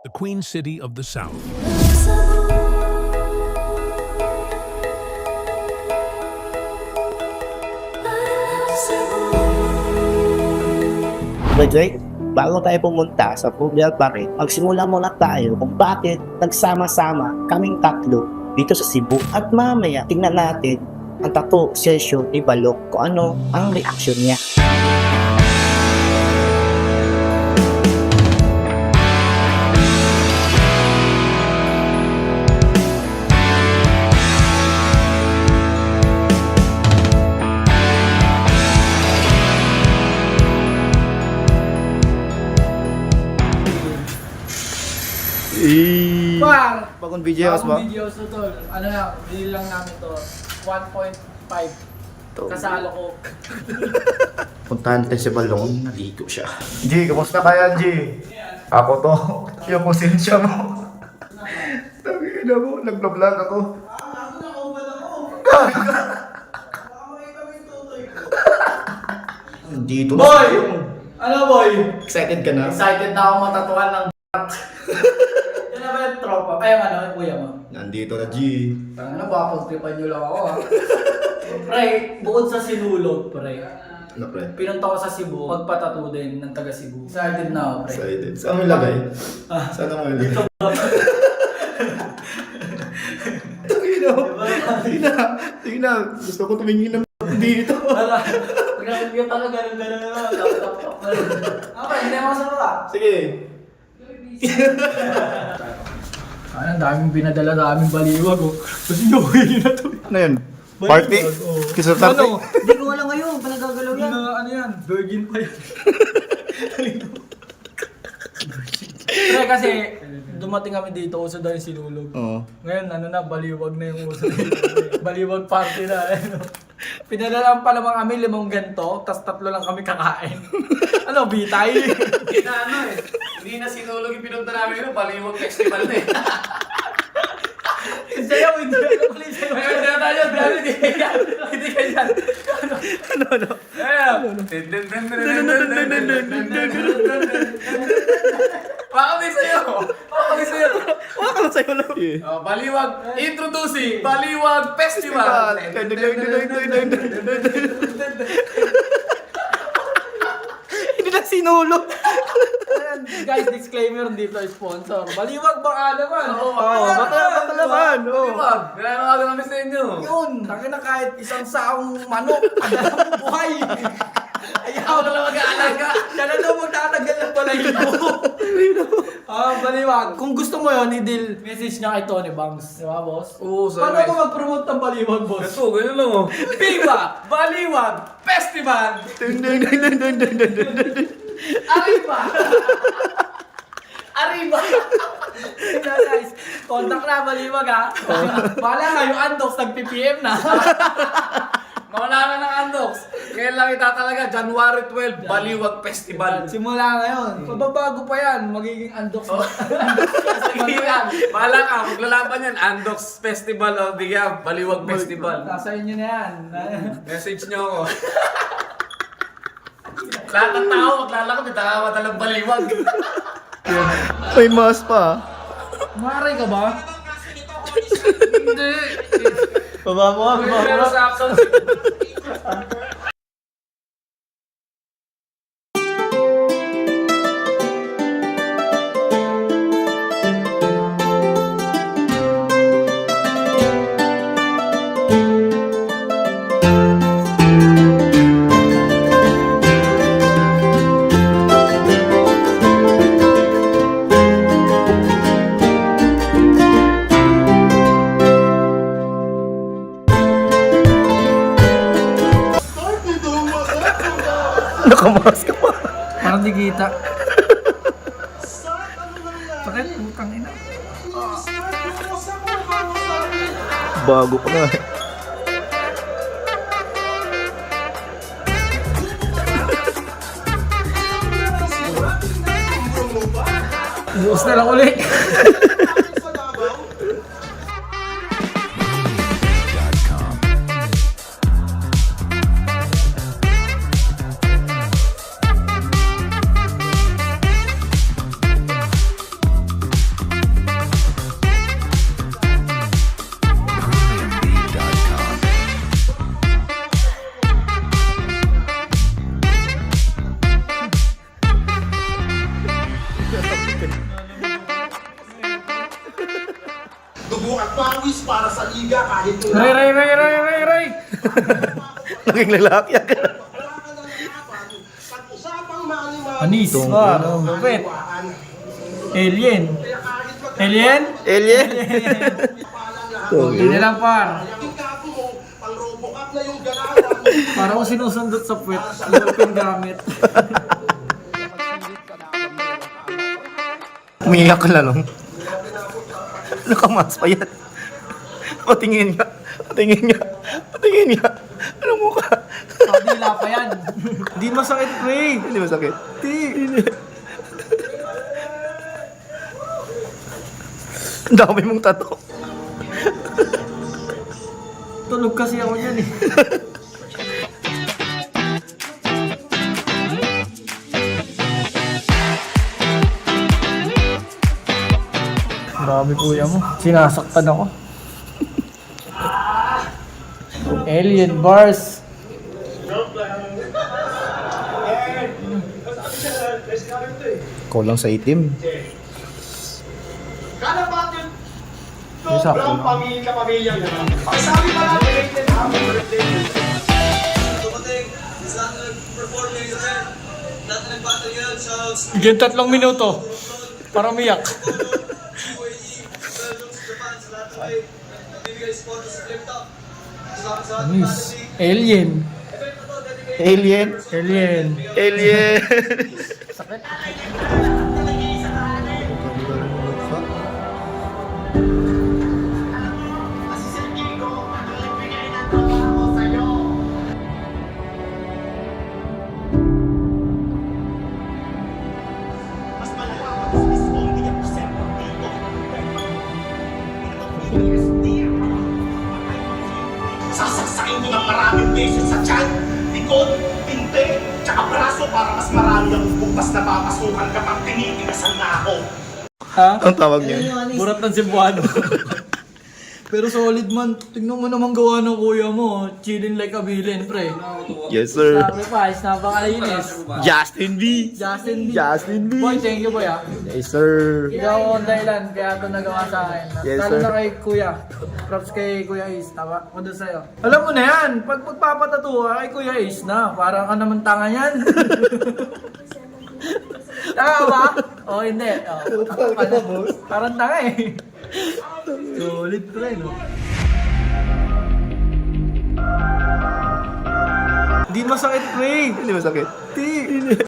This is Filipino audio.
the Queen City of the South. Graduate, bago tayo pumunta sa Fluvial Parade, magsimula muna tayo kung bakit nagsama-sama kaming tatlo dito sa Cebu. At mamaya, tingnan natin ang tattoo session ni Balok kung ano ang reaction niya. Par! Bagong videos ba? Bagong videos to tol. Ano lang, bili lang namin to. 1.5. Kasalo ko. Puntahan tayo sa Balong, naligo siya. G, kamusta ka yan, G? Ako to. Yung konsensya mo. Tabi na mo, nag-vlog ako. Dito na. Boy! Ano boy? Excited ka na? Excited na ako matatuan ng Yan na ba yung tropa? Ay, ano, yung kuya mo? Nandito na, G. Ano ba, pagtripan nyo lang ako ha? Pre, bukod sa sinulog, pre. Ano, pre? Pinunta ko sa Cebu, magpatato din ng taga Cebu. Excited na ako, pre. Excited. Saan mo ilagay? Saan mo ilagay? Tingin na. Gusto ko tumingin ng dito. Grabe ka talaga ng gano'n naman. Tap-tap-tap na rin. Okay, hindi mo masama ka. Sige. Ang daming pinadala, daming baliwag oh. Kasi nyo yun na to. Ano yun? Party? Kiss party? Ano? Hindi ko alam ngayon, panagagalaw yan. Ano yan? Virgin pa yan. Pre, kasi dumating kami dito, uso daw yung sinulog. Oo. Ngayon, ano na, baliwag na yung uso dito. Baliwag party na. Ano. Pinadalaan pa naman kami 5 ganito, tas 3 lang kami kakain. Ano, bitay? Hindi na ano eh. Hindi na sinulog yung pinunta namin yun. Baliwag festival na eh. Sa'yo, hindi na pala sa'yo. Kaya na tayo, grabe, hindi ka yan. Hindi ka yan. Ano? Ayan. Baka may sa'yo. Baka may sa'yo. Wala ka lang sa'yo lang. Oh, Baliwag, introducing Baliwag Festival. Hindi na sinulog. Guys, disclaimer, hindi to sponsor. Baliwag baka naman. Oo, baka naman. Baliwag. Kaya nga namin sa inyo. Yun, tangin na kahit isang saong manok, padala mo buhay. Ako na lang mag-aalaga. Yan na daw magtatagal ng balahibo. Baliwag. Kung gusto mo yun, i-deal message niya kay Tony Bangs. Di ba, boss? Oo, sa Paano ko mag-promote ng baliwag, boss? Ito, ganyan lang oh. Viva Baliwag Festival! Arriba! Arriba! Kaya guys, contact na baliwag ha. Bala nga yung Andox, nag-PPM na. Mawala na ng Andox. Kaya lang itatalaga, January 12, Baliwag Festival. Simula ngayon. Mababago pa yan, magiging Andox. Sige lang, bahala ka, maglalaban yan, Andox Festival o Diga, Baliwag Festival. Nasa inyo na yan. Message nyo ako. Lahat ng tao, maglalakad, may nakakatalang baliwag. May mask pa. Maray ka ba? Hindi. Baba mo, Pero sa action, Nakamask ka pa. Parang di kita. Bakit? Utang ina. Bago pa nga. Bukas na lang ulit. Dugo at pawis para sa liga kahit Ray! Naging lalaki yan. pag-usapang maaliman. Anis. Lupit. Alien. Alien? Hindi lang par. Yung kapo mo, pang Robocop na yung galawan. Parang sinusundot sa puwet. Lupin gamit. Umiiyak ka lalong. Nakamas pa yan. Patingin nga. Anong mukha? Kabila pa yan. Hindi masakit, pre. Hindi masakit. Ang dami mong tato. Tulog kasi ako dyan eh. Grabe kuya mo. Sinasaktan ako. Alien bars. Ikaw lang sa itim. Kada battle, Isa po. sobrang pamilya mo. Pagsabi pa lang, related happy birthday. Bigyan 3 minuto. Para umiyak. Anis. Alien. Alien? Alien. Alien! Sasaksakin mo ng maraming beses sa tiyan, likod, pinte, tsaka braso para mas marami ang bukas na papasukan kapag tinitigasan na ako. Ha? Ang tawag niya. Burat ng Cebuano. Pero solid man. Tingnan mo naman gawa ng kuya mo. Chilling like a villain, pre. Yes, sir. Sacrifice, napakalinis. Justin B. Justin B. Boy, thank you, boy, ah. Yes, sir. Ikaw ang dahilan, kaya ito nagawa sa akin. Yes, Lalo sir. na kay Kuya. Props kay Kuya Ace, tama? O doon sa'yo. Alam mo na yan, pag magpapatatuwa kay Kuya Ace na, parang ka naman tanga yan. Tanga ba? O hindi. O, parang tanga eh. Solid pre, no? Hindi masakit pre. Hindi masakit. Hindi.